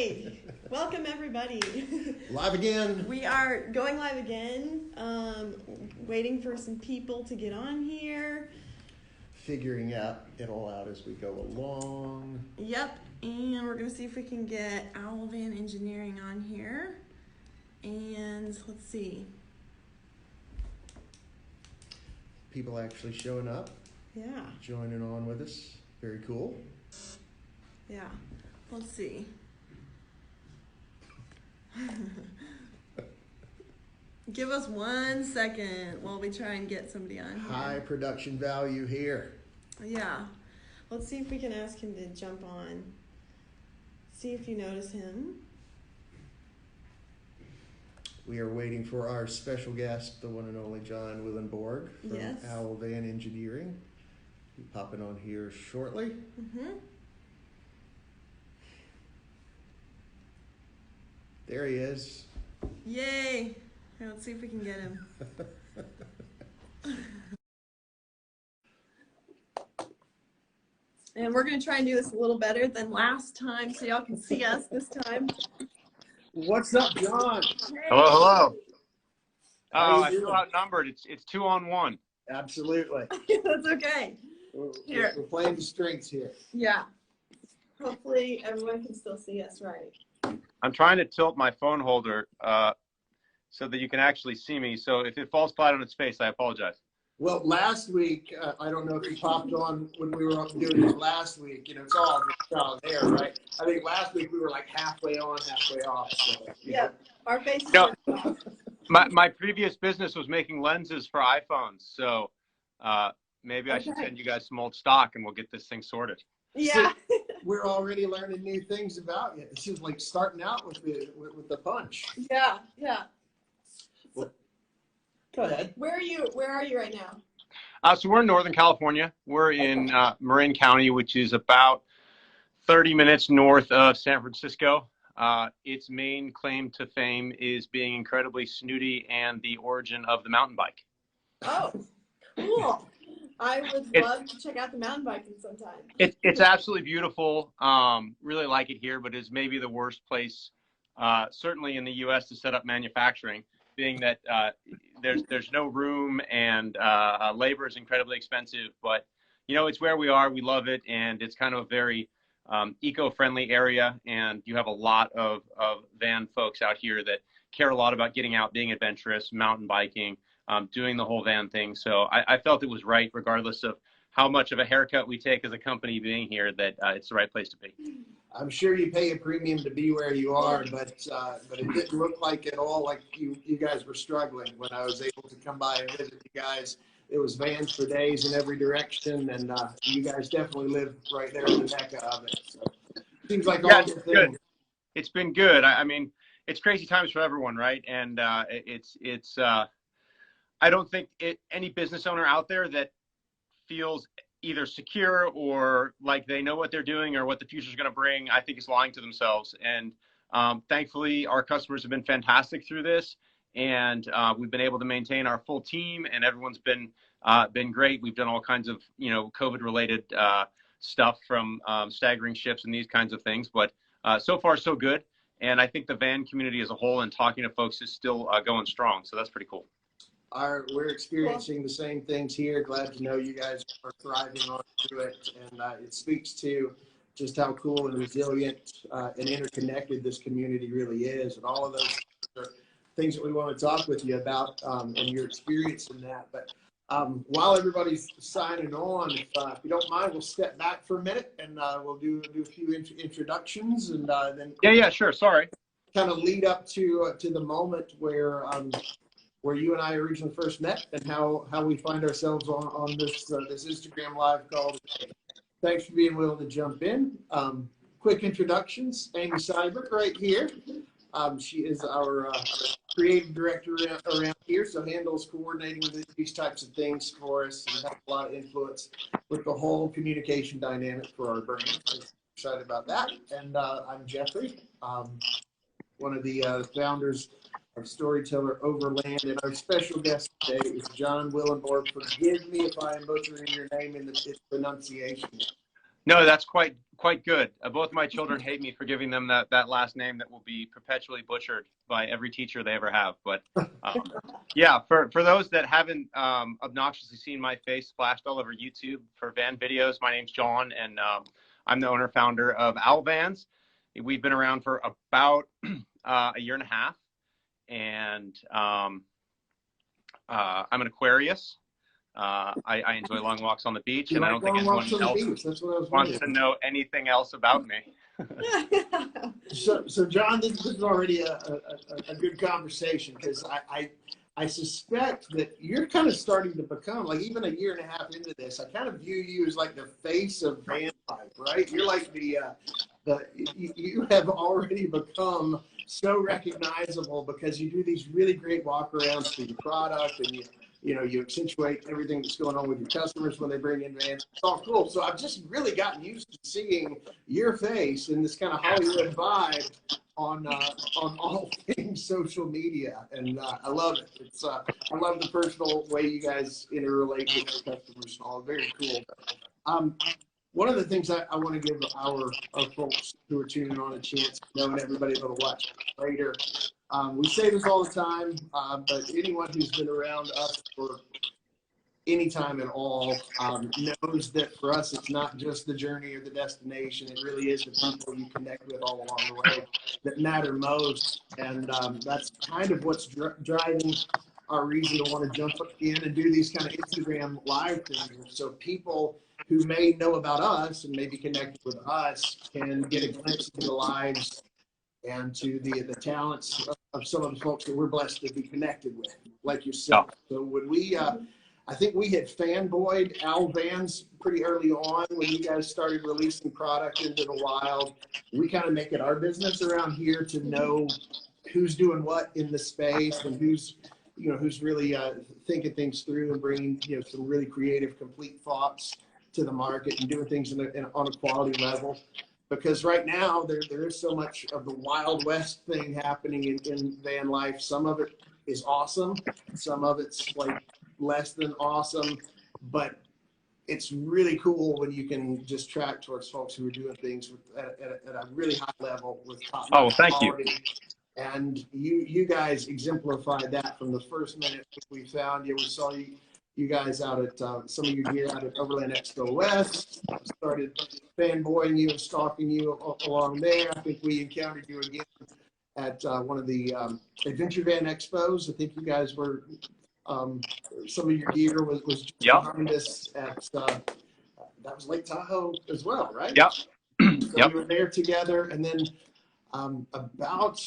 Hey, welcome everybody. Live again. We are going live again. Waiting for some people to get on here. Figuring it all out as we go along. Yep, and we're gonna see if we can get Owl Van Engineering on here. And let's see. People actually showing up. Yeah. Joining on with us. Very cool. Yeah. Let's see. Give us 1 second while we try and get somebody on here. High production value here. Yeah. Let's see if we can ask him to jump on. See if you notice him. We are waiting for our special guest, the one and only John Willenborg from Yes. Owl Van Engineering. He'll be popping on here shortly. Mm-hmm. There he is. Yay! Here, let's see if we can get him. And we're going to try and do this a little better than last time so y'all can see us this time. What's up, John? Hey. Hello, hello. How Oh, you I feel doing? outnumbered. It's 2-on-1. Absolutely. That's okay. Here. We're playing the strengths here. Yeah. Hopefully everyone can still see us right. I'm trying to tilt my phone holder so that you can actually see me. So if it falls flat on its face, I apologize. Well, last week, I don't know if you popped on when we were doing it last week. You know, it's all trial and error, right? I think last week we were like halfway on, halfway off. So, Yeah. Our faces No. are off. My previous business was making lenses for iPhones. So maybe I should Okay. send you guys some old stock and we'll get this thing sorted. Yeah. We're already learning new things about you. This is like starting out with the punch. Yeah. Yeah. Go ahead. Where are you right now? So we're in Northern California. We're in Marin County, which is about 30 minutes north of San Francisco. Its main claim to fame is being incredibly snooty and the origin of the mountain bike. Oh, cool. I would love to check out the mountain biking sometime. It's absolutely beautiful. Really like it here, but it's maybe the worst place, certainly in the U.S. to set up manufacturing, being that there's no room and labor is incredibly expensive. But you know, it's where we are. We love it, and it's kind of a very eco-friendly area. And you have a lot of van folks out here that care a lot about getting out, being adventurous, mountain biking. Doing the whole van thing. So I felt it was right, regardless of how much of a haircut we take as a company being here, that it's the right place to be. I'm sure you pay a premium to be where you are, but it didn't look like at all like you guys were struggling when I was able to come by and visit you guys. It was vans for days in every direction, and you guys definitely live right there in the mecca of it. So seems like all good things. It's been good. I mean, it's crazy times for everyone, right? And it's I don't think any business owner out there that feels either secure or like they know what they're doing or what the future is going to bring, I think is lying to themselves. And thankfully, our customers have been fantastic through this, and we've been able to maintain our full team, and everyone's been great. We've done all kinds of COVID-related stuff, from staggering shifts and these kinds of things, but so far so good. And I think the van community as a whole and talking to folks is still going strong. So that's pretty cool. We're experiencing the same things here. Glad to know you guys are thriving on through it, and it speaks to just how cool and resilient and interconnected this community really is, and all of those are things that we want to talk with you about and your experience in that. But while everybody's signing on, if you don't mind, we'll step back for a minute and we'll do a few introductions, and then Yeah, sure. Sorry. kind of lead up to the moment where you and I originally first met, and how we find ourselves on this Instagram live call today. Thanks for being willing to jump in. Quick introductions. Amy Seibert right here. She is our creative director around here, so handles coordinating with these types of things for us, and has a lot of influence with the whole communication dynamic for our brand. So excited about that. And I'm Jeffrey, one of the founders of Storyteller Overland, and our special guest today is John Willenborg. Forgive me if I am butchering your name in its pronunciation. No, that's quite good. Both my children hate me for giving them that last name that will be perpetually butchered by every teacher they ever have. But yeah, for those that haven't obnoxiously seen my face splashed all over YouTube for van videos, my name's John, and I'm the owner founder of Owl Vans. We've been around for about a year and a half, and I'm an Aquarius. I enjoy long walks on the beach, and I don't think anyone else wants to know anything else about me. So John, this is already a good conversation, because I suspect that you're kind of starting to become, like, even a year and a half into this, I kind of view you as like the face of van life, right? You're like you have already become so recognizable because you do these really great walk-arounds for your product, and you accentuate everything that's going on with your customers when they bring in vans. It's all cool. So I've just really gotten used to seeing your face in this kind of Hollywood vibe on all things social media, and I love it. I love the personal way you guys interrelate with your customers. All very cool. One of the things I want to give our folks who are tuning on a chance, knowing everybody that'll watch later. We say this all the time, but anyone who's been around us for any time at all knows that for us, it's not just the journey or the destination. It really is the people you connect with all along the way that matter most. And that's kind of what's driving our reason to want to jump in and do these kind of Instagram live things. So people who may know about us and maybe connected with us can get a glimpse into the lives and to the talents of some of the folks that we're blessed to be connected with, like yourself. So when we, I think we had fanboyed Owl Vans pretty early on when you guys started releasing product into the wild. We kind of make it our business around here to know who's doing what in the space and who's really thinking things through and bringing some really creative, complete thoughts to the market and doing things on a quality level. Because right now there is so much of the Wild West thing happening in van life. Some of it is awesome. Some of it's like less than awesome. But it's really cool when you can just track towards folks who are doing things at a really high level with top quality. You. And you guys exemplified that from the first minute we found you. We saw you guys out at some of your gear out at Overland Expo West. Started fanboying you and stalking you along there. I think we encountered you again at one of the Adventure Van Expos. I think you guys were, some of your gear was just behind us at, that was Lake Tahoe as well, right? Yep. So we were there together. And then about,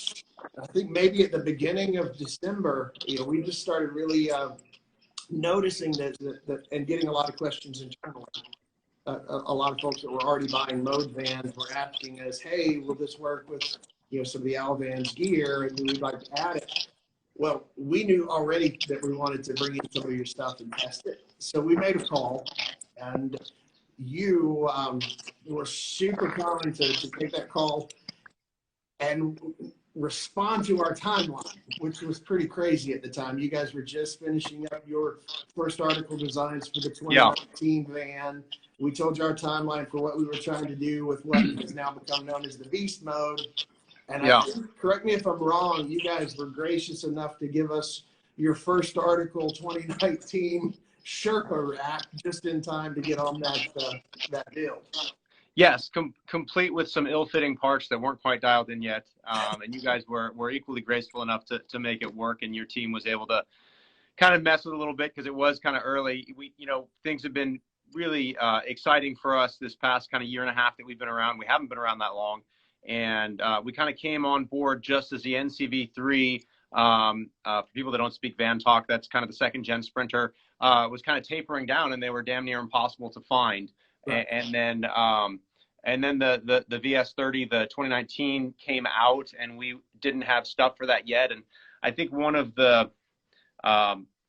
I think maybe at the beginning of December, we just started really noticing that and getting a lot of questions internally. A lot of folks that were already buying mode vans were asking us, hey, will this work with some of the Owl Vans gear, and we'd like to add it. Well, we knew already that we wanted to bring in some of your stuff and test it. So we made a call, and you were super kind to take that call and respond to our timeline, which was pretty crazy at the time. You guys were just finishing up your first article designs for the 2019 van. We told you our timeline for what we were trying to do with what has now become known as the Beast Mode. And I think, correct me if I'm wrong, you guys were gracious enough to give us your first article 2019 Sherpa rack just in time to get on that build. Yes, complete with some ill-fitting parts that weren't quite dialed in yet. And you guys were equally graceful enough to make it work, and your team was able to kind of mess with it a little bit because it was kind of early. Things have been really exciting for us this past kind of year and a half that we've been around. We haven't been around that long. And we kind of came on board just as the NCV3, for people that don't speak van talk, that's kind of the second gen Sprinter, was kind of tapering down, and they were damn near impossible to find. Right. And then the VS30, the 2019 came out, and we didn't have stuff for that yet. And I think one of the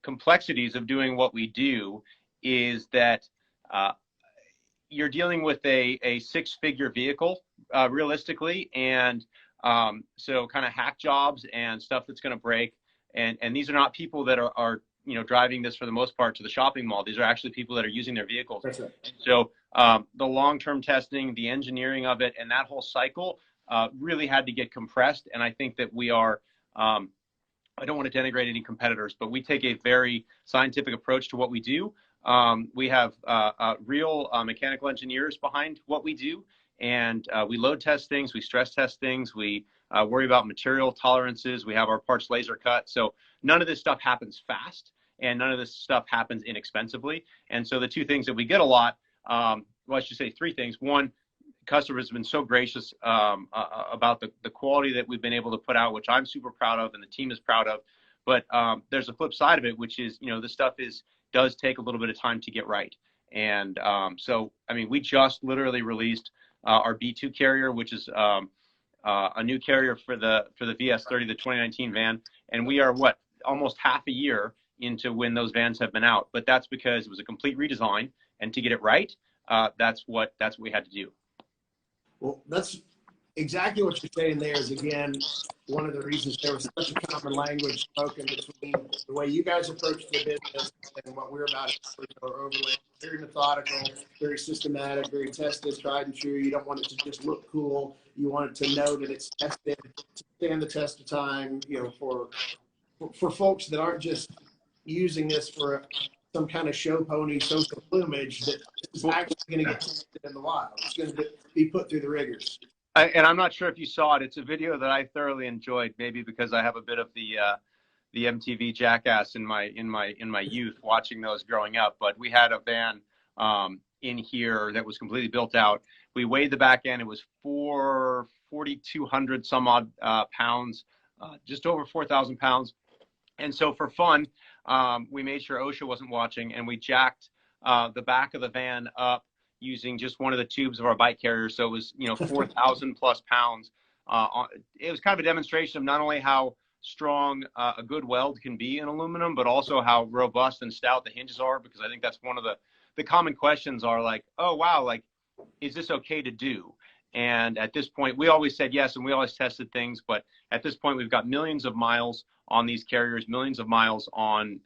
complexities of doing what we do is that you're dealing with a six-figure vehicle, realistically, and so kind of hack jobs and stuff that's going to break. And these are not people that are driving this for the most part to the shopping mall. These are actually people that are using their vehicles. That's right. So the long-term testing, the engineering of it, and that whole cycle really had to get compressed. And I think that we are, I don't want to denigrate any competitors, but we take a very scientific approach to what we do. We have real mechanical engineers behind what we do, and we load test things, we stress test things, we worry about material tolerances, we have our parts laser cut. So none of this stuff happens fast, and none of this stuff happens inexpensively. And so the two things that we get a lot, well, I should say three things. One, customers have been so gracious about the quality that we've been able to put out, which I'm super proud of and the team is proud of. But there's a flip side of it, which is, this stuff does take a little bit of time to get right. And so, I mean, we just literally released our B2 carrier, which is a new carrier for the VS30, the 2019 van. And we are almost half a year into when those vans have been out. But that's because it was a complete redesign, and to get it right, that's what we had to do. Well, that's exactly what you're saying there is, again, one of the reasons there was such a common language spoken between the way you guys approach the business and what we're about or Overland. Very methodical, very systematic, very tested, tried and true. You don't want it to just look cool. You want it to know that it's tested to stand the test of time, for folks that aren't just using this for some kind of show pony social plumage, that is actually going to get tested in the wild. It's going to be put through the rigors. And I'm not sure if you saw it. It's a video that I thoroughly enjoyed, maybe because I have a bit of the MTV Jackass in my youth, watching those growing up. But we had a van in here that was completely built out. We weighed the back end. It was 4,200 some odd pounds, just over 4,000 pounds. And so for fun, we made sure OSHA wasn't watching, and we jacked the back of the van up using just one of the tubes of our bike carrier. So it was, 4,000 plus pounds. It was kind of a demonstration of not only how strong a good weld can be in aluminum, but also how robust and stout the hinges are, because I think that's one of the common questions are like, oh, wow, like, is this okay to do? And at this point, we always said yes, and we always tested things. But at this point, we've got millions of miles on these carriers, millions of miles on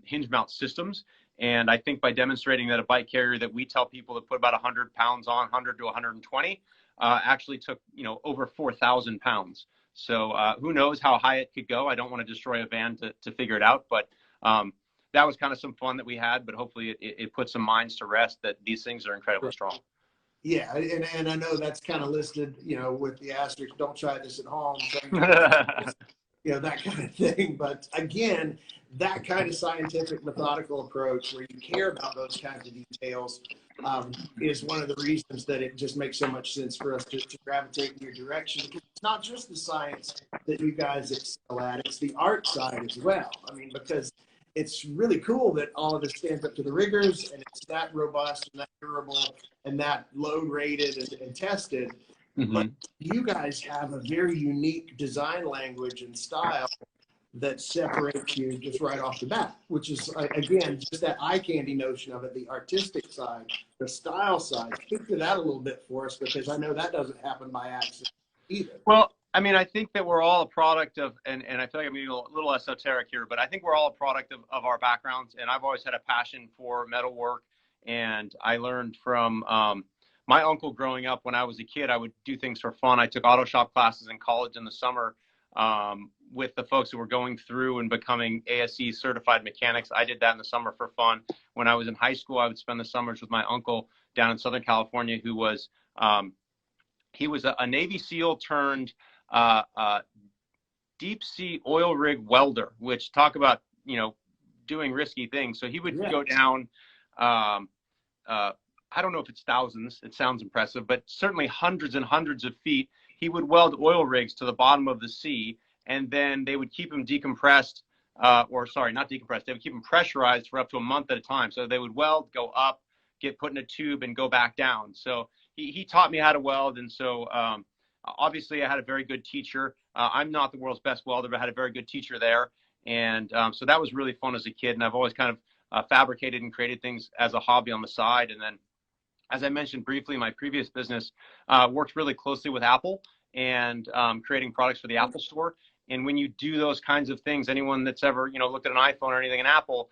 hinge mount systems. And I think by demonstrating that a bike carrier that we tell people to put about 100 pounds on, 100 to 120, actually took, over 4,000 pounds. So who knows how high it could go. I don't want to destroy a van to figure it out. But that was kind of some fun that we had. But hopefully it put some minds to rest that these things are incredibly strong. Yeah, and I know that's kind of listed, with the asterisk, don't try this at home. That kind of thing. But again, that kind of scientific, methodical approach where you care about those kinds of details is one of the reasons that it just makes so much sense for us to gravitate in your direction. Because it's not just the science that you guys excel at, it's the art side as well. I mean, because it's really cool that all of this stands up to the rigors, and it's that robust and that durable and that load rated and tested. Mm-hmm. But you guys have a very unique design language and style that separates you just right off the bat, which is, again, just that eye candy notion of it, the artistic side, the style side. Speak to that a little bit for us, because I know that doesn't happen by accident either. Well, I mean, I think that we're all a product of, and I feel like I'm being a little esoteric here, but I think we're all a product of our backgrounds. And I've always had a passion for metalwork. And I learned from my uncle growing up. When I was a kid, I would do things for fun. I took auto shop classes in college in the summer with the folks who were going through and becoming ASE certified mechanics. I did that in the summer for fun. When I was in high school, I would spend the summers with my uncle down in Southern California, who was, he was a Navy SEAL turned deep sea oil rig welder, which talk about, doing risky things. So he would go down, I don't know if it's thousands, it sounds impressive, but certainly hundreds and hundreds of feet. He would weld oil rigs to the bottom of the sea, and then they would keep them decompressed, not decompressed, they would keep them pressurized for up to a month at a time. So they would weld, go up, get put in a tube, and go back down. So he taught me how to weld, and so obviously I had a very good teacher. I'm not the world's best welder, but I had a very good teacher there. And so that was really fun as a kid, and I've always kind of fabricated and created things as a hobby on the side. And then, as I mentioned briefly, my previous business worked really closely with Apple and creating products for the Apple Store. And when you do those kinds of things, anyone that's ever, looked at an iPhone or anything in Apple,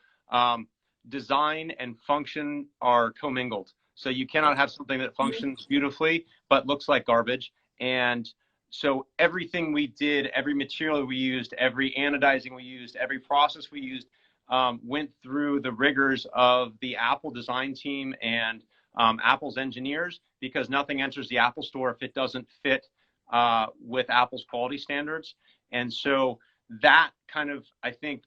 design and function are commingled. So you cannot have something that functions beautifully but looks like garbage. And so everything we did, every material we used, every anodizing we used, every process we used, went through the rigors of the Apple design team and Apple's engineers, because nothing enters the Apple store if it doesn't fit with Apple's quality standards. And so that kind of, I think,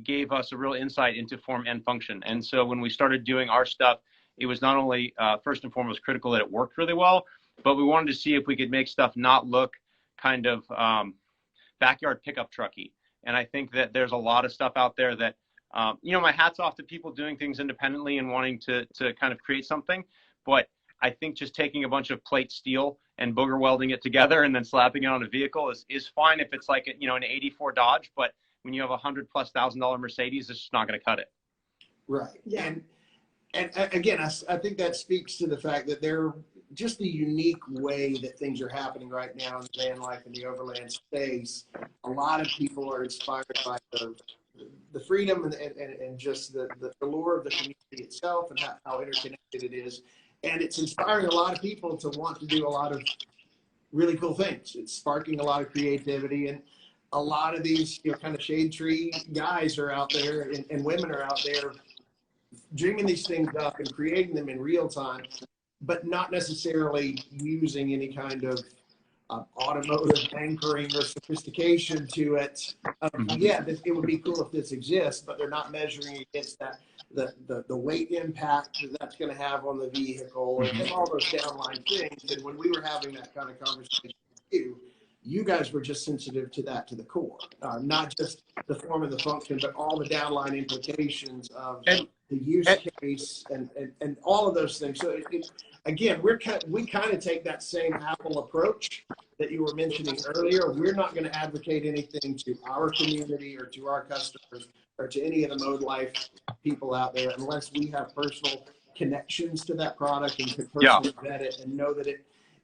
gave us a real insight into form and function. And so when we started doing our stuff, it was not only first and foremost critical that it worked really well, but we wanted to see if we could make stuff not look kind of backyard pickup trucky. And I think that there's a lot of stuff out there that, my hat's off to people doing things independently and wanting to kind of create something. But I think just taking a bunch of plate steel and booger welding it together and then slapping it on a vehicle is fine if it's like, an 84 Dodge, but when you have $100,000+ Mercedes, it's just not going to cut it. Right. Yeah. And again, I think that speaks to the fact that they're just the unique way that things are happening right now in the van life and the overland space. A lot of people are inspired by the freedom and just the allure of the community itself and how interconnected it is. And it's inspiring a lot of people to want to do a lot of really cool things. It's sparking a lot of creativity, and a lot of these kind of shade tree guys are out there and women are out there dreaming these things up and creating them in real time, but not necessarily using any kind of automotive anchoring or sophistication to it. It would be cool if this exists, but they're not measuring against that the weight impact that's going to have on the vehicle and all those downline things. And when we were having that kind of conversation with you guys were just sensitive to that to the core, not just the form and the function, but all the downline implications of the use case and all of those things. So again, we kind of take that same Apple approach that you were mentioning earlier. We're not going to advocate anything to our community or to our customers or to any of the Mode Life people out there unless we have personal connections to that product and can personally vet it and know that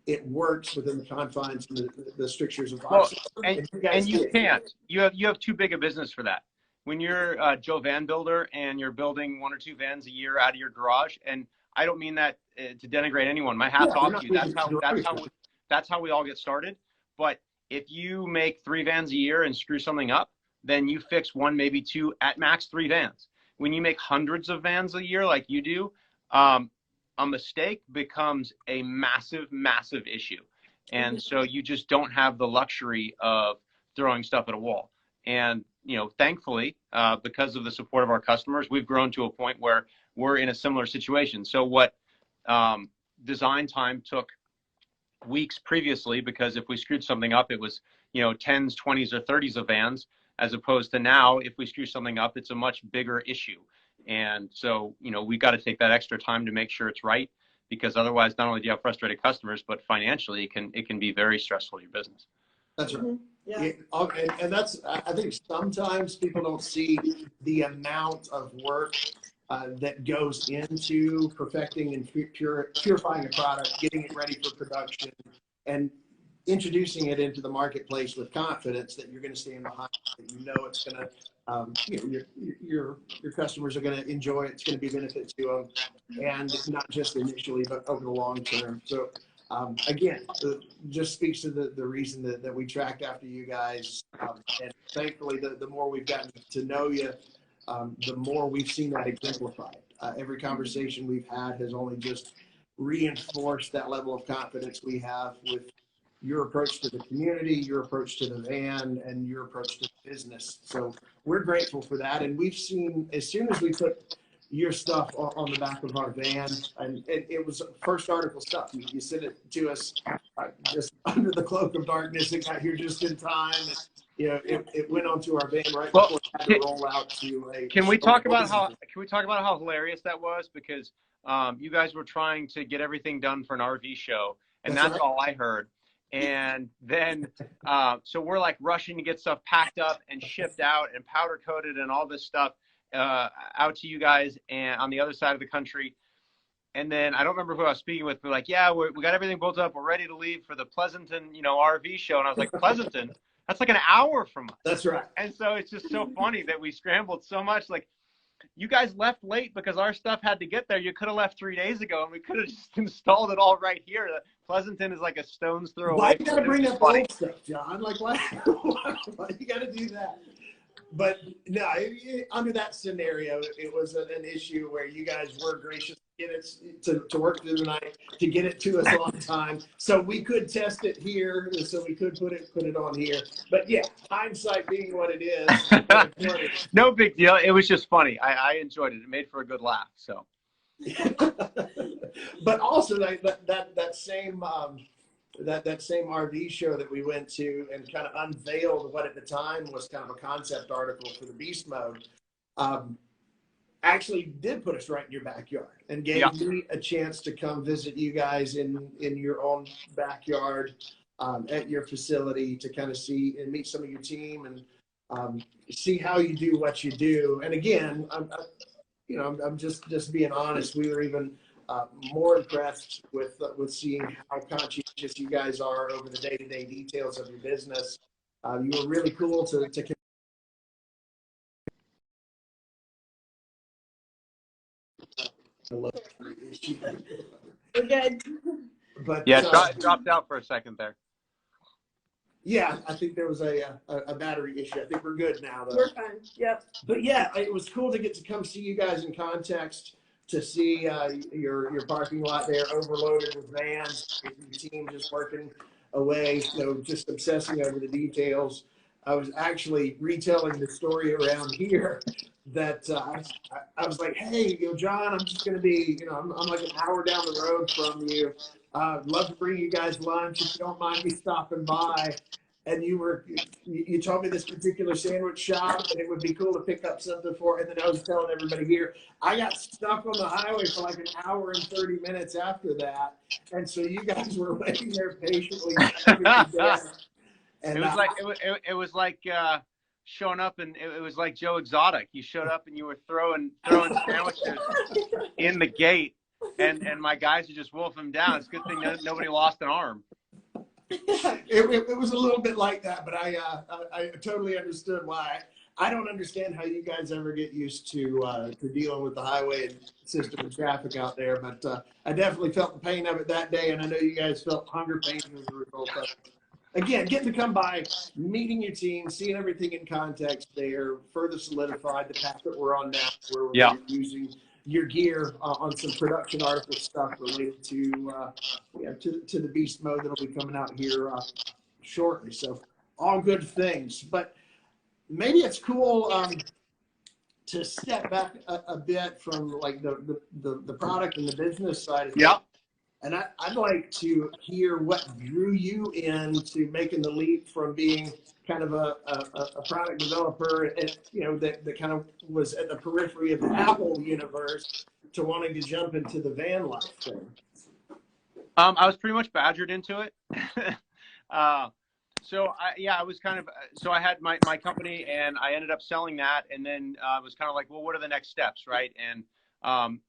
it works within the confines and the strictures of our system. And you can't. You have too big a business for that. When you're a Joe Van builder and you're building 1 or 2 vans a year out of your garage, and I don't mean that to denigrate anyone. My hat's off to you. That's how we all get started. But if you make 3 vans a year and screw something up, then you fix 1, maybe 2, at max 3 vans. When you make hundreds of vans a year like you do, a mistake becomes a massive, massive issue. And so you just don't have the luxury of throwing stuff at a wall. And, thankfully, because of the support of our customers, we've grown to a point where we're in a similar situation. So what design time took weeks previously, because if we screwed something up, it was, 10s, 20s, or 30s of vans, as opposed to now, if we screw something up, it's a much bigger issue. And so, we've got to take that extra time to make sure it's right, because otherwise, not only do you have frustrated customers, but financially, it can be very stressful to your business. That's right. Yeah. And that's, I think sometimes people don't see the amount of work that goes into perfecting and purifying a product, getting it ready for production, and introducing it into the marketplace with confidence that you're going to stand behind it. It's going to, your customers are going to enjoy it. It's going to be benefit to them, and not just initially, but over the long term. So again, just speaks to the reason that we tracked after you guys. And thankfully, the more we've gotten to know you, the more we've seen that exemplified. Every conversation we've had has only just reinforced that level of confidence we have with your approach to the community, your approach to the van, and your approach to the business. So we're grateful for that. And we've seen, as soon as we put your stuff on the back of our van, and it was first article stuff. You sent it to us just under the cloak of darkness. It got here just in time. And, it went onto our van right before it had to roll out to a. Can we talk about how hilarious that was? Because you guys were trying to get everything done for an RV show, and that's right. All I heard. And then, so we're like rushing to get stuff packed up and shipped out and powder coated and all this stuff out to you guys and on the other side of the country. And then I don't remember who I was speaking with, but like, yeah, we got everything built up. We're ready to leave for the Pleasanton, RV show. And I was like, Pleasanton? That's like an hour from us. That's right. And so it's just so funny that we scrambled so much. Like, you guys left late because our stuff had to get there. You could have left 3 days ago, and we could have just installed it all right here. Pleasanton is like a stone's throw away. Why you got to bring up old stuff, John? Like, why you got to do that? But no, under that scenario, it was an issue where you guys were gracious to get it to work through the night, to get it to us on time, so we could test it here, so we could put it on here. But yeah, hindsight being what it is. No big deal. It was just funny. I enjoyed it. It made for a good laugh. So. But also that same RV show that we went to and kind of unveiled what at the time was kind of a concept article for the Beast Mode, actually did put us right in your backyard and gave me a chance to come visit you guys in your own backyard, at your facility, to kind of see and meet some of your team and see how you do what you do. And again, I'm just being honest. We were even more impressed with seeing how conscientious you guys are over the day-to-day details of your business. You were really cool to We're good. But yeah, it dropped out for a second there. Yeah, I think there was a battery issue. I think we're good now, though. We're fine. Yep. But yeah, it was cool to get to come see you guys in context, to see your parking lot there overloaded with vans, your team just working away, just obsessing over the details. I was actually retelling the story around here that I was like, hey, John, I'm just going to be, I'm like an hour down the road from you. I'd love to bring you guys lunch if you don't mind me stopping by. And you told me this particular sandwich shop, and it would be cool to pick up something for. And then I was telling everybody here, I got stuck on the highway for like an hour and 30 minutes after that. And so you guys were waiting there patiently. And it was like showing up, and it was like Joe Exotic. You showed up and you were throwing sandwiches in the gate, and my guys would just wolf them down. It's a good thing nobody lost an arm. It was a little bit like that, but I totally understood why. I don't understand how you guys ever get used to dealing with the highway system and traffic out there, but I definitely felt the pain of it that day, and I know you guys felt hunger pains as a result of it. Again, getting to come by, meeting your team, seeing everything in context there, further solidified the path that we're on now, where we're using your gear on some production article stuff related to the Beast Mode that'll be coming out here shortly. So all good things, but maybe it's cool to step back a bit from like the product and the business side of it. And I'd like to hear what drew you into making the leap from being kind of a product developer, and, that kind of was at the periphery of the Apple universe, to wanting to jump into the van life thing. I was pretty much badgered into it. So I was kind of, so I had my company, and I ended up selling that. And then I was kind of like, well, what are the next steps? Right. And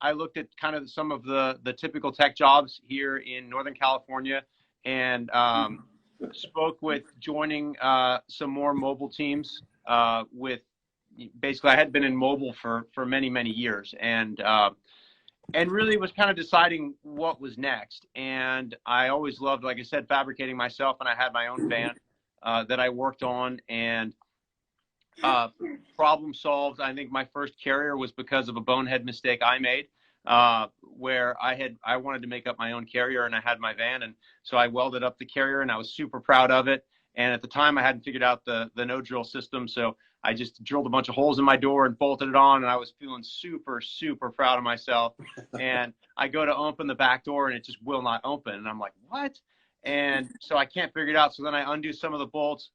I looked at kind of some of the typical tech jobs here in Northern California, and spoke with joining some more mobile teams. With basically, I had been in mobile for many years, and really was kind of deciding what was next. And I always loved, like I said, fabricating myself, and I had my own van that I worked on, and problem solved. I think my first carrier was because of a bonehead mistake I made, where I wanted to make up my own carrier, and I had my van, and so I welded up the carrier, and I was super proud of it. And at the time, I hadn't figured out the no drill system, so I just drilled a bunch of holes in my door and bolted it on, and I was feeling super proud of myself. And I go to open the back door, and it just will not open, and I'm like, what? And so I can't figure it out. So then I undo some of the bolts,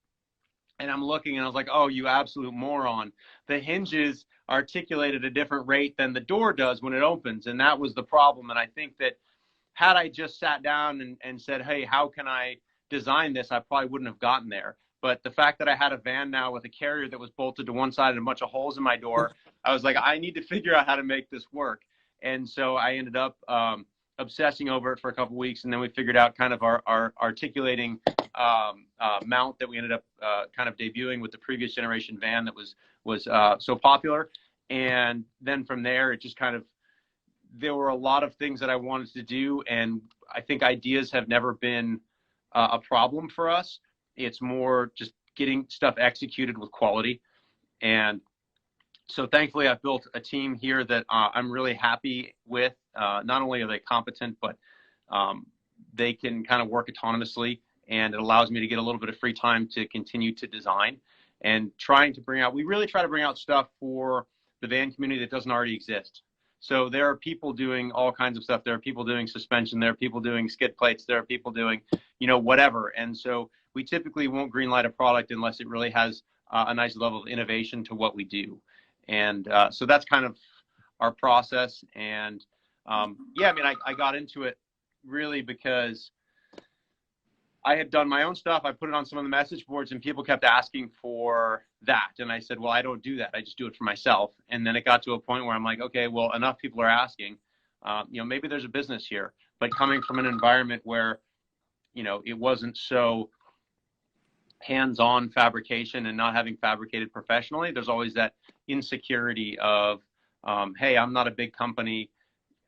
and I'm looking, and I was like, oh, you absolute moron. The hinges articulate at a different rate than the door does when it opens, and that was the problem. And I think that had I just sat down and said, hey, how can I design this, I probably wouldn't have gotten there. But the fact that I had a van now with a carrier that was bolted to one side and a bunch of holes in my door, I was like, I need to figure out how to make this work. And so I ended up obsessing over it for a couple weeks, and then we figured out kind of our articulating mount that we ended up kind of debuting with the previous generation van that was so popular. And then from there, it just kind of, there were a lot of things that I wanted to do, and I think ideas have never been a problem for us. It's more just getting stuff executed with quality. And so thankfully, I've built a team here that I'm really happy with. Not only are they competent, but they can kind of work autonomously, and it allows me to get a little bit of free time to continue to design and trying to bring out, we really try to bring out stuff for the van community that doesn't already exist. So there are people doing all kinds of stuff. There are people doing suspension. There are people doing skid plates. There are people doing, whatever. And so we typically won't greenlight a product unless it really has a nice level of innovation to what we do. And so that's kind of our process. And yeah, I mean, I got into it really because I had done my own stuff. I put it on some of the message boards, and people kept asking for that. And I said, well, I don't do that. I just do it for myself. And then it got to a point where I'm like, okay, well, enough people are asking. Maybe there's a business here. But coming from an environment where, it wasn't so hands-on fabrication and not having fabricated professionally, there's always that insecurity of, hey, I'm not a big company.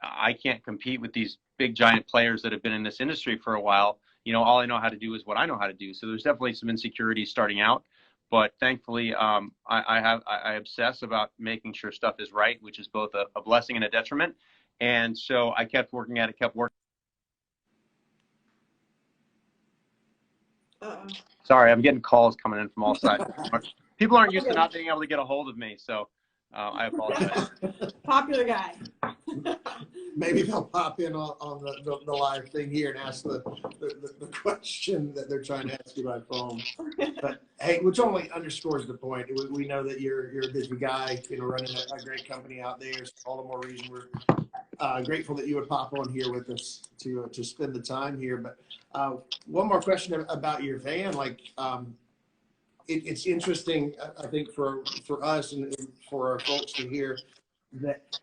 I can't compete with these big giant players that have been in this industry for a while. All I know how to do is what I know how to do. So there's definitely some insecurities starting out, but thankfully, I obsess about making sure stuff is right, which is both a blessing and a detriment. And so I kept working at it, kept working. Sorry, I'm getting calls coming in from all sides. People aren't used to not being able to get a hold of me, so I apologize. Popular guy. Maybe they'll pop in on the live thing here and ask the question that they're trying to ask you by phone. But hey, which only underscores the point. We know that you're a busy guy, running a great company out there. So all the more reason we're grateful that you would pop on here with us to spend the time here. But one more question about your van. Like, it's interesting, I think, for us and for our folks to hear that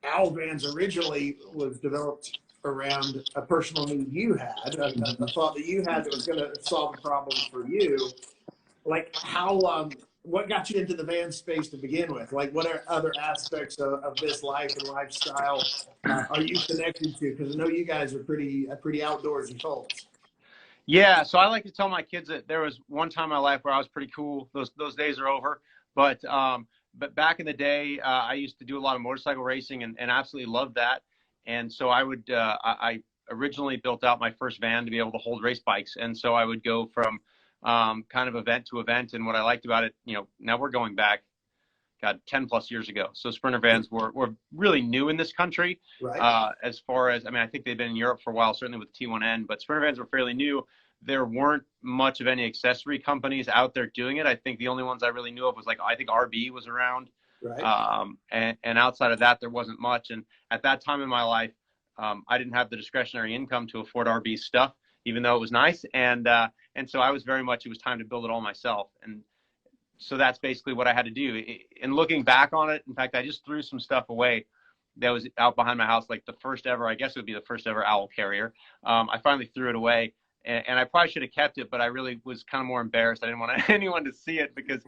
Owl Vans originally was developed around a personal need you had, a thought that you had that was going to solve a problem for you. Like, what got you into the van space to begin with? Like, what are other aspects of this life and lifestyle are you connected to? Because I know you guys are pretty outdoorsy folks. Yeah, so I like to tell my kids that there was one time in my life where I was pretty cool. Those days are over. But back in the day, I used to do a lot of motorcycle racing and absolutely loved that. And so I originally built out my first van to be able to hold race bikes. And so I would go from kind of event to event. And what I liked about it, now we're going back, 10 plus years ago. So Sprinter vans were really new in this country. Right. As far as, I think they've been in Europe for a while, certainly with T1N, but Sprinter vans were fairly new. There weren't much of any accessory companies out there doing it. I think the only ones I really knew of was I think RB was around. Right. And outside of that, there wasn't much. And at that time in my life, I didn't have the discretionary income to afford RB stuff, even though it was nice. And so I was very much, it was time to build it all myself. And so that's basically what I had to do. And looking back on it, in fact, I just threw some stuff away that was out behind my house, like the first ever, I guess it would be the first ever Owl carrier. I finally threw it away. And I probably should have kept it, but I really was kind of more embarrassed. I didn't want anyone to see it because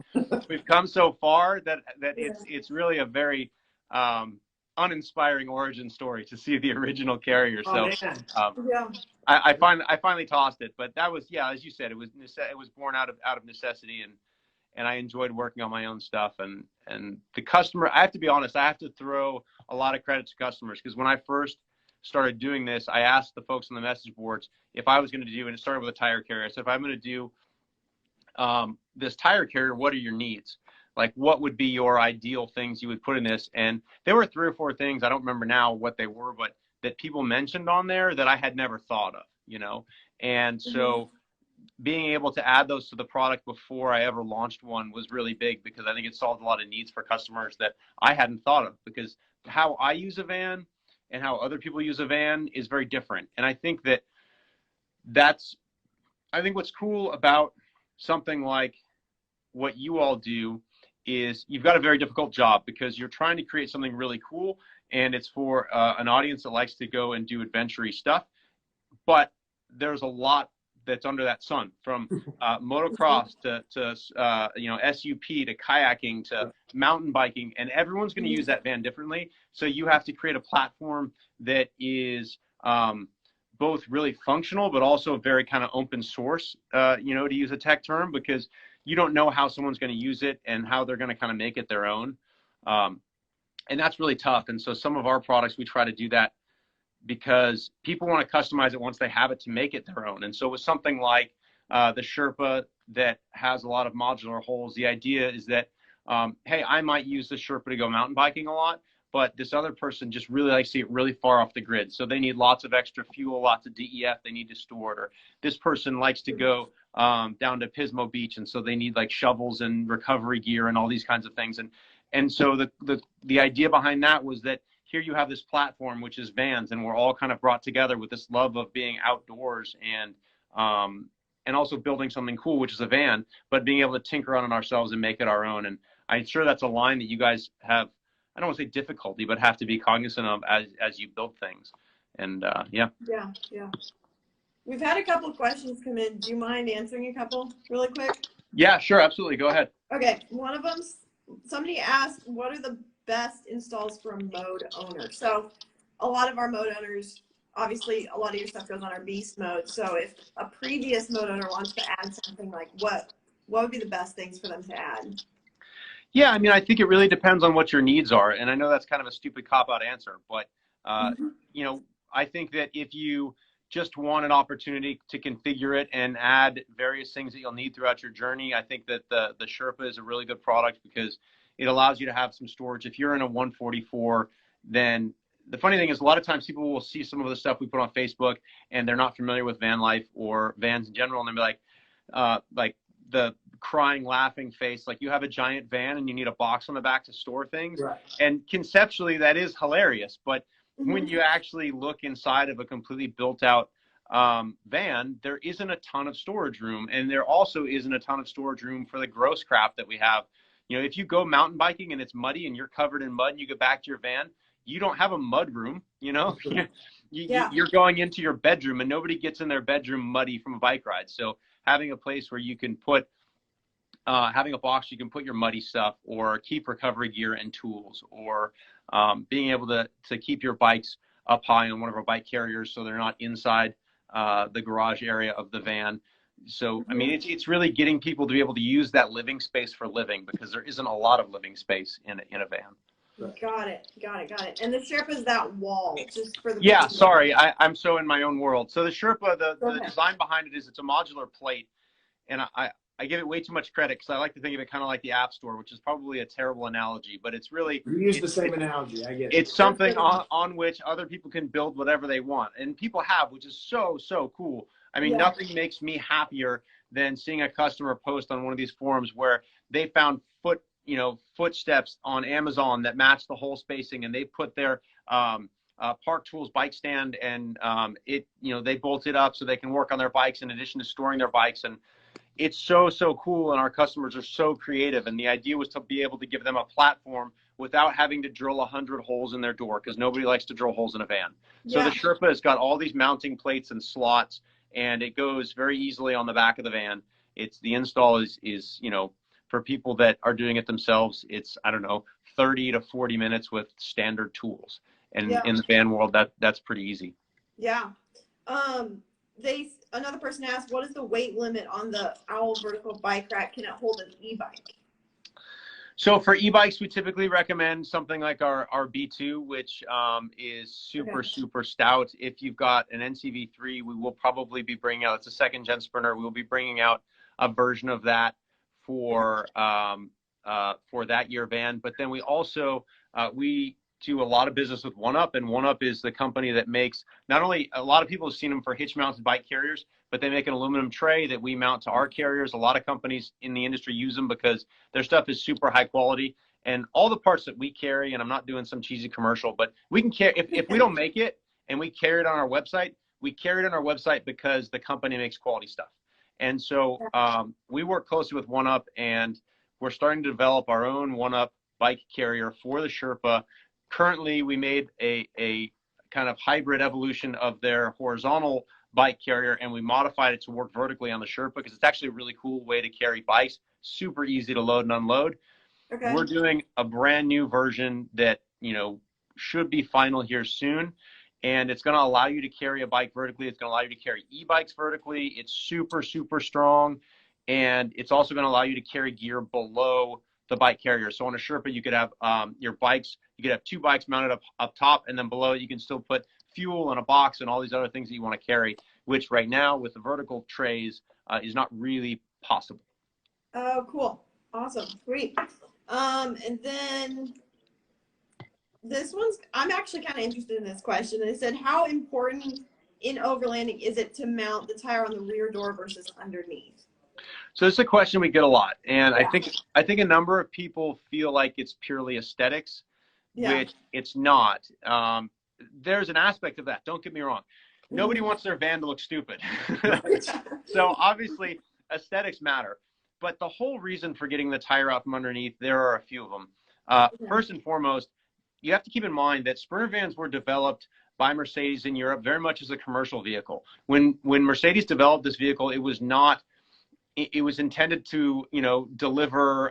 we've come so far that it's really a very uninspiring origin story to see the original carrier. So yeah. I finally tossed it, but that was, yeah, as you said, it was born out of necessity, and I enjoyed working on my own stuff. And the customer, I have to be honest, I have to throw a lot of credit to customers, because when I first started doing this, I asked the folks on the message boards if I was going to do, and it started with a tire carrier. I said, if I'm going to do this tire carrier, what are your needs? Like, what would be your ideal things you would put in this? And there were 3 or 4 things, I don't remember now what they were, but that people mentioned on there that I had never thought of, And so being able to add those to the product before I ever launched one was really big, because I think it solved a lot of needs for customers that I hadn't thought of, because how I use a van and how other people use a van is very different. And I think I think what's cool about something like what you all do is you've got a very difficult job, because you're trying to create something really cool, and it's for an audience that likes to go and do adventure-y stuff. But there's a lot that's under that sun, from motocross to you know, SUP to kayaking to mountain biking, and everyone's going to use that van differently. So you have to create a platform that is both really functional, but also very kind of open source, you know, to use a tech term, because you don't know how someone's going to use it and how they're going to kind of make it their own. And that's really tough. And so some of our products, we try to do that because people want to customize it once they have it to make it their own. And so with something like the Sherpa that has a lot of modular holes, the idea is that, hey, I might use the Sherpa to go mountain biking a lot, but this other person just really likes to get really far off the grid. So they need lots of extra fuel, lots of DEF they need to store it. Or this person likes to go down to Pismo Beach, and so they need like shovels and recovery gear and all these kinds of things. And so the idea behind that was that here you have this platform, which is vans, and we're all kind of brought together with this love of being outdoors and also building something cool, which is a van, but being able to tinker on it ourselves and make it our own. And I'm sure that's a line that you guys have, I don't want to say difficulty, but have to be cognizant of as you build things. And yeah. Yeah. We've had a couple of questions come in. Do you mind answering a couple really quick? Yeah, sure. Absolutely. Go ahead. Okay. One of them, somebody asked, what are the best installs for a mode owner? So a lot of our mode owners, obviously a lot of your stuff goes on our beast mode. So if a previous mode owner wants to add something, like what would be the best things for them to add? Yeah, I mean, I think it really depends on what your needs are. And I know that's kind of a stupid cop-out answer, but you know, I think that if you just want an opportunity to configure it and add various things that you'll need throughout your journey, I think that the Sherpa is a really good product because it allows you to have some storage. If you're in a 144, then the funny thing is a lot of times people will see some of the stuff we put on Facebook and they're not familiar with van life or vans in general, and they'll be like the crying, laughing face, like you have a giant van and you need a box on the back to store things. Right. And conceptually that is hilarious, but when you actually look inside of a completely built out van, there isn't a ton of storage room, and there also isn't a ton of storage room for the gross crap that we have. You know, if you go mountain biking and it's muddy and you're covered in mud and you get back to your van, you don't have a mud room, you know. You're going into your bedroom, and nobody gets in their bedroom muddy from a bike ride. So having a place where you can put having a box you can put your muddy stuff, or keep recovery gear and tools, or being able to keep your bikes up high on one of our bike carriers so they're not inside the garage area of the van. So, I mean, it's really getting people to be able to use that living space for living, because there isn't a lot of living space in a van. Got it. And the Sherpa is that wall, just for the... Yeah, sorry, I'm so in my own world. So the Sherpa, the design behind it is it's a modular plate, and I give it way too much credit because I like to think of it kind of like the App Store, which is probably a terrible analogy, but it's really... You use the same analogy, I get it. It's something on which other people can build whatever they want, and people have, which is so cool. I mean, nothing makes me happier than seeing a customer post on one of these forums where they found footsteps on Amazon that match the hole spacing, and they put their Park Tools bike stand, and they bolt it up so they can work on their bikes in addition to storing their bikes. And it's so cool, and our customers are so creative. And the idea was to be able to give them a platform without having to drill 100 holes in their door, because nobody likes to drill holes in a van. So the Sherpa has got all these mounting plates and slots, and it goes very easily on the back of the van. The install is for people that are doing it themselves, it's, I don't know, 30 to 40 minutes with standard tools. And in the van world, that's pretty easy. Yeah. Another person asked, what is the weight limit on the Owl vertical bike rack? Can it hold an e-bike? So for e-bikes, we typically recommend something like our B2, which is super stout. If you've got an NCV3, we will probably be bringing out, it's a second gen sprinter. We will be bringing out a version of that for that year van. But then we also, we do a lot of business with OneUp, and OneUp is the company that makes, not only, a lot of people have seen them for hitch mounted bike carriers, but they make an aluminum tray that we mount to our carriers. A lot of companies in the industry use them because their stuff is super high quality, and all the parts that we carry, and I'm not doing some cheesy commercial, but we can carry, if we don't make it and we carry it on our website, we carry it on our website because the company makes quality stuff. And so we work closely with OneUp, and we're starting to develop our own OneUp bike carrier for the Sherpa. currently we made a kind of hybrid evolution of their horizontal bike carrier, and we modified it to work vertically on the Sherpa because it's actually a really cool way to carry bikes, super easy to load and unload. Okay. We're doing a brand new version that, should be final here soon. And it's going to allow you to carry a bike vertically. It's going to allow you to carry e-bikes vertically. It's super, super strong. And it's also going to allow you to carry gear below the bike carrier. So on a Sherpa, you could have your bikes, you could have 2 bikes mounted up top, and then below it, you can still put fuel and a box and all these other things that you want to carry, which right now with the vertical trays is not really possible. Oh, cool. Awesome. Sweet. And then this one's, I'm actually kind of interested in this question. They said, how important in overlanding is it to mount the tire on the rear door versus underneath? So this is a question we get a lot. And Yeah. I think a number of people feel like it's purely aesthetics, Yeah. which it's not. There's an aspect of that. Don't get me wrong. Nobody wants their van to look stupid. So obviously aesthetics matter. But the whole reason for getting the tire out from underneath, there are a few of them. First and foremost, you have to keep in mind that Sprinter vans were developed by Mercedes in Europe very much as a commercial vehicle. When Mercedes developed this vehicle, it was not, it was intended to, deliver,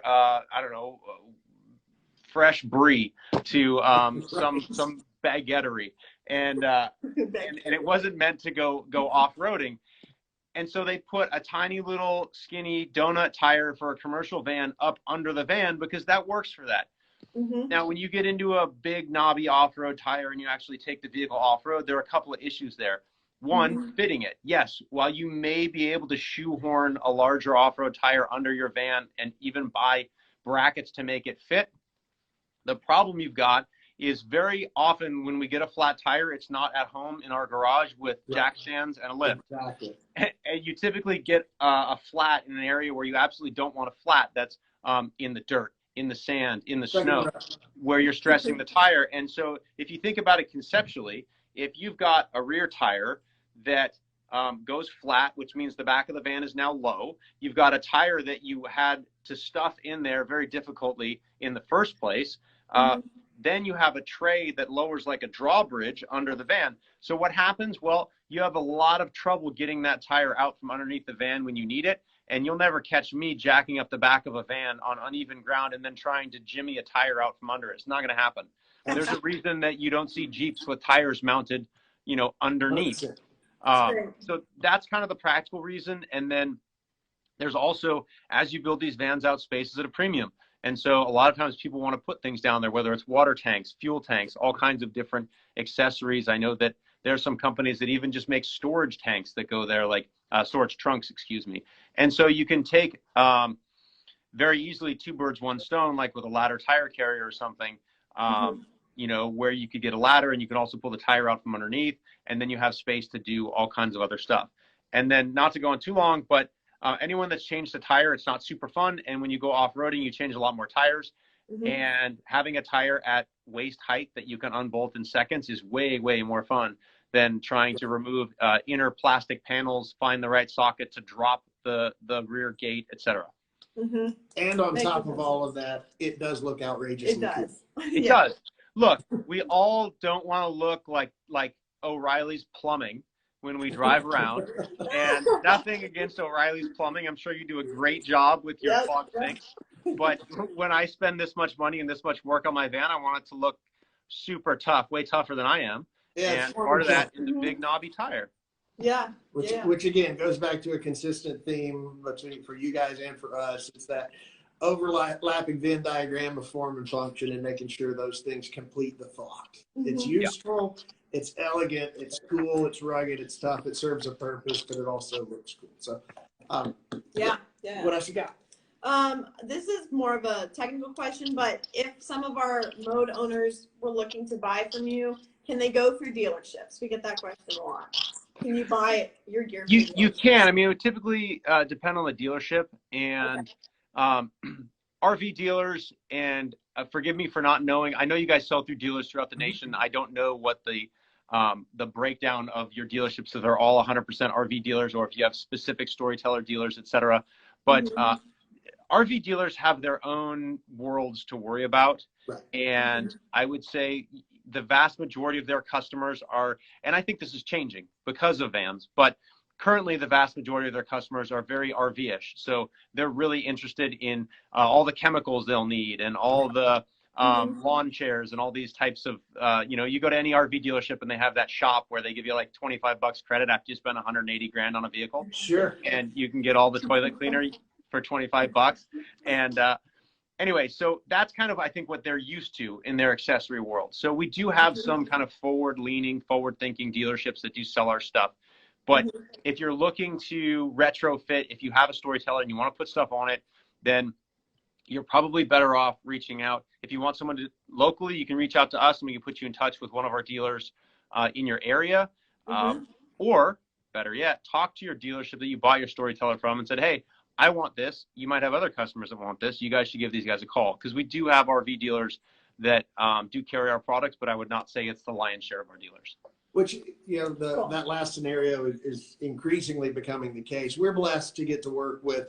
fresh brie to some baguettery. And it wasn't meant to go off-roading. And so they put a tiny little skinny donut tire for a commercial van up under the van because that works for that. Mm-hmm. Now, when you get into a big knobby off-road tire and you actually take the vehicle off-road, there are a couple of issues there. One, fitting it. Yes, while you may be able to shoehorn a larger off-road tire under your van and even buy brackets to make it fit, the problem you've got is very often when we get a flat tire, it's not at home in our garage with jack stands and a lift. Exactly. And you typically get a flat in an area where you absolutely don't want a flat that's in the dirt, in the sand, in the snow, where you're stressing the tire. And so if you think about it conceptually, if you've got a rear tire that goes flat, which means the back of the van is now low, you've got a tire that you had to stuff in there very difficultly in the first place, then you have a tray that lowers like a drawbridge under the van. So what happens? Well, you have a lot of trouble getting that tire out from underneath the van when you need it. And you'll never catch me jacking up the back of a van on uneven ground and then trying to jimmy a tire out from under it. It's not going to happen. There's a reason that you don't see Jeeps with tires mounted, underneath. So that's kind of the practical reason. And then there's also, as you build these vans out, space is at a premium. And so a lot of times people want to put things down there, whether it's water tanks, fuel tanks, all kinds of different accessories. I know that there are some companies that even just make storage tanks that go there, like storage trunks, excuse me. And so you can take very easily 2 birds, 1 stone, like with a ladder tire carrier or something, where you could get a ladder and you can also pull the tire out from underneath, and then you have space to do all kinds of other stuff. And then, not to go on too long, but anyone that's changed the tire, it's not super fun. And when you go off-roading, you change a lot more tires. And having a tire at waist height that you can unbolt in seconds is way, way more fun than trying to remove inner plastic panels, find the right socket to drop the rear gate, etc. And on top of all of that, it does look outrageous. It does. It does. Look, we all don't want to look like O'Reilly's Plumbing when we drive around. And nothing against O'Reilly's Plumbing. I'm sure you do a great job with your clogged sinks. But when I spend this much money and this much work on my van, I want it to look super tough, way tougher than I am. Yeah, and part of that is a big knobby tire. Which again goes back to a consistent theme for you guys and for us. It's that overlapping Venn diagram of form and function and making sure those things complete the thought. It's useful, it's elegant, it's cool, it's rugged, it's tough, it serves a purpose, but it also looks cool. So what else you got? This is more of a technical question, but if some of our mode owners were looking to buy from you, can they go through dealerships? We get that question a lot. Can you buy your gear? You can. I mean, it would typically depend on the dealership, and RV dealers, and forgive me for not knowing. I know you guys sell through dealers throughout the nation. I don't know what the breakdown of your dealerships, if they're all 100% RV dealers or if you have specific storyteller dealers, etc. But RV dealers have their own worlds to worry about. Right. And I would say the vast majority of their customers are, and I think this is changing because of vans, but currently the vast majority of their customers are very RV-ish. So they're really interested in all the chemicals they'll need and all the lawn chairs and all these types of, you go to any RV dealership and they have that shop where they give you like $25 credit after you spend 180 grand on a vehicle. Sure. And you can get all the toilet cleaner for $25. And anyway, so that's kind of, I think, what they're used to in their accessory world. So we do have some kind of forward-leaning, forward-thinking dealerships that do sell our stuff. But if you're looking to retrofit, if you have a storyteller and you want to put stuff on it, then you're probably better off reaching out. If you want someone to locally, you can reach out to us and we can put you in touch with one of our dealers in your area. Or better yet, talk to your dealership that you bought your storyteller from and said, hey, I want this. You might have other customers that want this. You guys should give these guys a call, because we do have RV dealers that do carry our products, but I would not say it's the lion's share of our dealers. Which, that last scenario is increasingly becoming the case. We're blessed to get to work with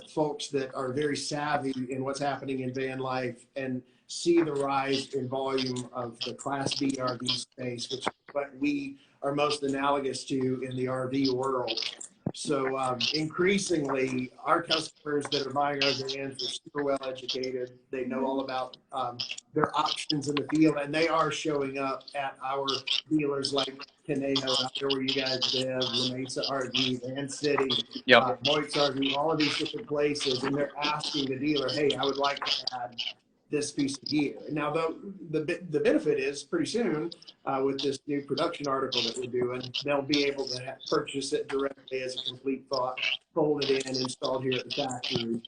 folks that are very savvy in what's happening in van life and see the rise in volume of the Class B RV space, which is what we are most analogous to in the RV world. So increasingly, our customers that are buying our vans are super well educated. They know all about their options in the field, and they are showing up at our dealers like Conejo, out there where you guys live, La Mesa RV, Van City, Moit's RV, all of these different places, and they're asking the dealer, hey, I would like to add this piece of gear. Now, the benefit is pretty soon with this new production article that we're doing, they'll be able to purchase it directly as a complete thought, fold it in, installed here at the factory.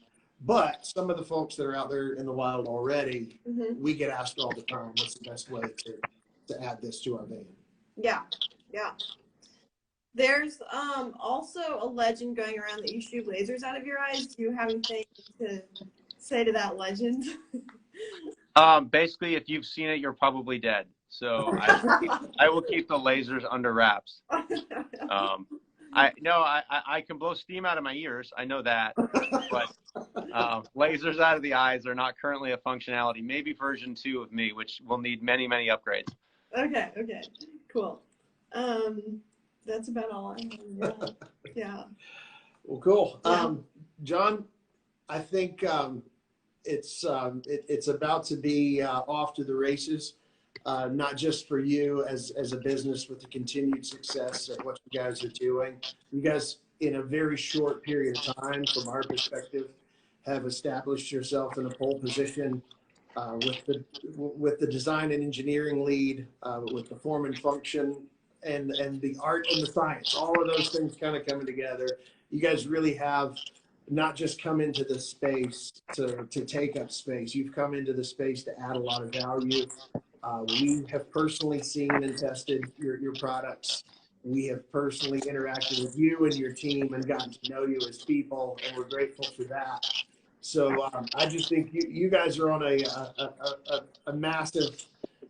But some of the folks that are out there in the wild already, we get asked all the time, what's the best way to add this to our van? Yeah. There's also a legend going around that you shoot lasers out of your eyes. Do you have anything to say to that legend? Basically, if you've seen it, you're probably dead. So I will keep the lasers under wraps. I can blow steam out of my ears. I know that, but lasers out of the eyes are not currently a functionality. Maybe version 2 of me, which will need many, many upgrades. Okay, cool. That's about all I have. Yeah. Well, cool. John, I think it's about to be off to the races, not just for you as a business with the continued success of what you guys are doing. You guys, in a very short period of time, from our perspective, have established yourself in a pole position with the design and engineering lead, with the form and function, and the art and the science. All of those things kind of coming together. You guys really have not just come into the space to take up space. You've come into the space to add a lot of value. We have personally seen and tested your products. We have personally interacted with you and your team and gotten to know you as people, and we're grateful for that. So I just think you guys are on a massive,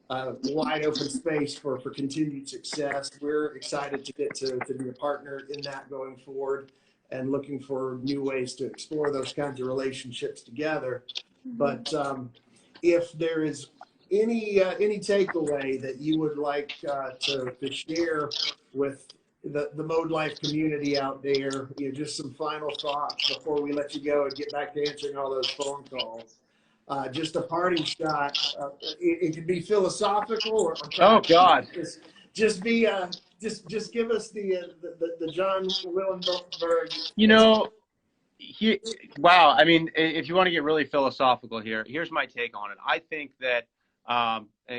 wide open space for continued success. We're excited to get to be a partner in that going forward, and looking for new ways to explore those kinds of relationships together. But if there is any takeaway that you would like to share with the Mode Life community out there, just some final thoughts before we let you go and get back to answering all those phone calls. Just a parting shot. It can be philosophical or oh God, just be just give us the John Willenborg. Wow. I mean, if you want to get really philosophical here, here's my take on it. I think that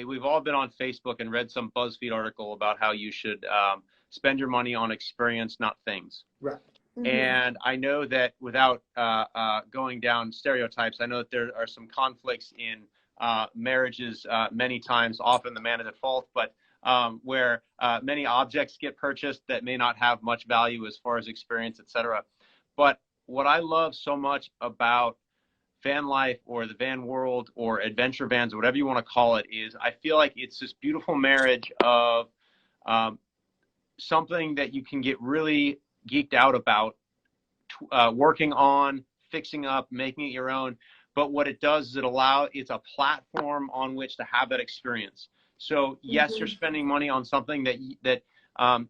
we've all been on Facebook and read some BuzzFeed article about how you should spend your money on experience, not things. Right. And I know that without going down stereotypes, I know that there are some conflicts in marriages many times, often the man is at fault, but where many objects get purchased that may not have much value as far as experience, etc. But what I love so much about van life or the van world or adventure vans or whatever you want to call it is I feel like it's this beautiful marriage of something that you can get really geeked out about, working on, fixing up, making it your own. But what it does is it's a platform on which to have that experience. So yes, you're spending money on something that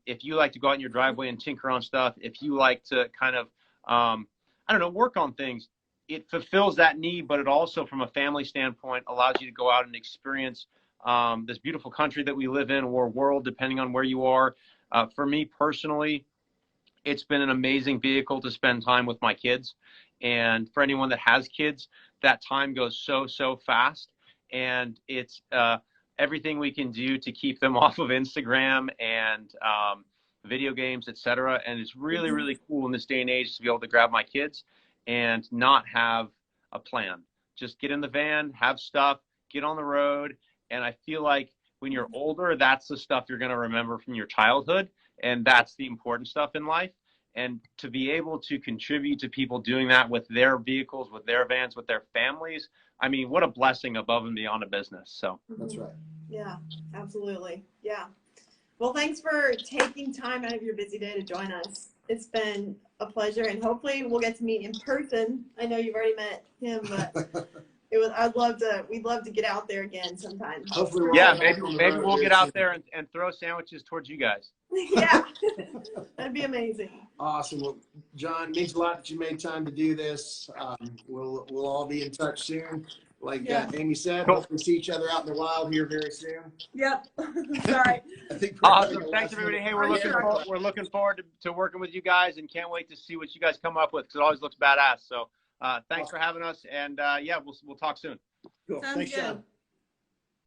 if you like to go out in your driveway and tinker on stuff, if you like to kind of, I don't know, work on things, it fulfills that need, but it also, from a family standpoint, allows you to go out and experience this beautiful country that we live in, or world, depending on where you are. For me personally, it's been an amazing vehicle to spend time with my kids. And for anyone that has kids, that time goes so fast. And it's everything we can do to keep them off of Instagram and video games, etc. And it's really, really cool in this day and age to be able to grab my kids and not have a plan. Just get in the van, have stuff, get on the road. And I feel like when you're older, that's the stuff you're going to remember from your childhood. And that's the important stuff in life. And to be able to contribute to people doing that with their vehicles, with their vans, with their families, I mean, what a blessing above and beyond a business. So That's right. Yeah, absolutely. Yeah. Well, thanks for taking time out of your busy day to join us. It's been a pleasure, and hopefully we'll get to meet in person. I know you've already met him, but we'd love to get out there again sometime. Hopefully yeah, maybe we'll get out there and throw sandwiches towards you guys. Yeah, that'd be amazing. Awesome. Well, John, it means a lot that you made time to do this. We'll all be in touch soon. Like Amy said, Cool. hopefully see each other out in the wild here very soon. Yep. Sorry. I think Awesome. Thanks, everybody. Hey, we're looking forward to working with you guys, and can't wait to see what you guys come up with, because it always looks badass. So thanks for having us, and yeah, we'll talk soon. Cool. Sounds Thanks, good. John.